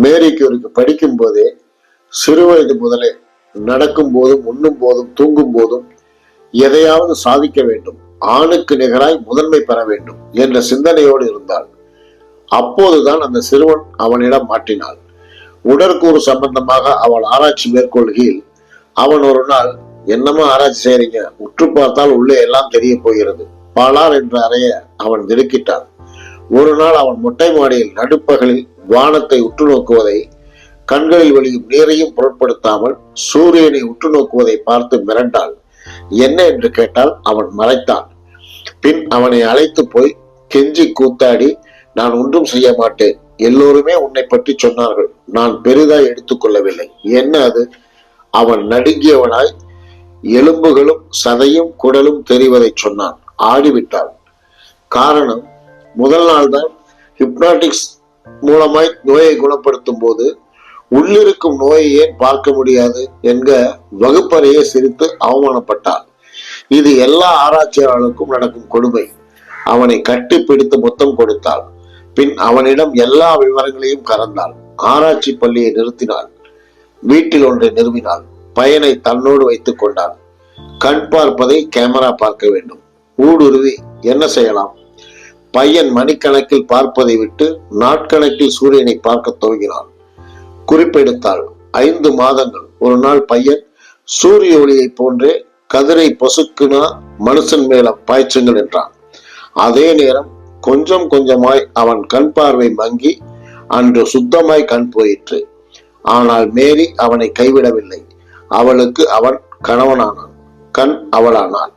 மேரி கியூரிக்கு படிக்கும் போதே சிறுவயது முதலே நடக்கும் போதும், உண்ணும் போதும், தூங்கும் போதும் எதையாவது சாதிக்க வேண்டும், ஆணுக்கு நிகராய் முதன்மை பெற வேண்டும் என்ற சிந்தனையோடு இருந்தாள். அப்போதுதான் அந்த சிறுவன் அவனிடம் மாட்டினாள். உடற்கூறு சம்பந்தமாக அவள் ஆராய்ச்சி மேற்கொள்கையில் அவன் ஒரு நாள், என்னமா ஆராய்ச்சி செய்யறீங்க, உற்று பார்த்தால் உள்ளே எல்லாம் தெரிய போகிறது, பாலார் என்று அறைய அவன் திடுக்கிட்டான். ஒரு நாள் அவன் மொட்டை மாடியில் நடுப்பகலில் வானத்தை உற்று நோக்குவதை, கண்களில் வழியும் நீரையும் பொருட்படுத்தாமல் சூரியனை உற்று நோக்குவதை பார்த்து மிரண்டாள். என்ன என்று கேட்டால் அவன் மறைத்தான். பின் அவனை அழைத்து போய் கெஞ்சி கூத்தாடி, நான் ஒன்றும் செய்ய மாட்டேன், எல்லோருமே உன்னை பற்றி சொன்னார்கள், நான் பெரிதாய் எடுத்துக்கொள்ளவில்லை, என்ன அது? அவன் நடுங்கியவனாய் எலும்புகளும் சதையும் குடலும் தெரிவதை சொன்னான். ஆடிவிட்டாள். காரணம், முதல் நாள் தான் ஹிப்னாட்டிக்ஸ் மூலமாய் நோயை குணப்படுத்தும் போது உள்ளிருக்கும் நோயை ஏன் பார்க்க முடியாது என்க வகுப்பறையை சிரித்து அவமானப்பட்டாள். இது எல்லா ஆராய்ச்சியாளர்களுக்கும் நடக்கும் கொடுமை. அவனை கட்டி பிடித்து முத்தம் கொடுத்தாள். பின் அவனிடம் எல்லா விவரங்களையும் கறந்தாள். ஆராய்ச்சி பள்ளியை நிறுத்தினாள். வீட்டில் ஒன்றை நிறுவினாள். பையனை தன்னோடு வைத்துக் கொண்டாள். கண் பார்ப்பதை கேமரா பார்க்க வேண்டும். ஊடுருவி என்ன செய்யலாம்? பையன் மணிக்கணக்கில் பார்ப்பதை விட்டு நாட்கணக்கில் சூரியனை பார்க்க துவங்கினான். குறிப்பெடுத்தாள். 5 மாதங்கள். ஒரு நாள் பையன் சூரிய ஒளியை போன்றே கதிரை பொசுக்குனா மனுஷன் மேல பாய்ச்சுங்கள் என்றான். அதே நேரம் கொஞ்சம் கொஞ்சமாய் அவன் கண் பார்வை மங்கி அன்று சுத்தமாய் கண் போயிற்று. ஆனால் மேரி அவனை கைவிடவில்லை. அவளுக்கு அவன் கணவனானான். கண் அவளானாள்.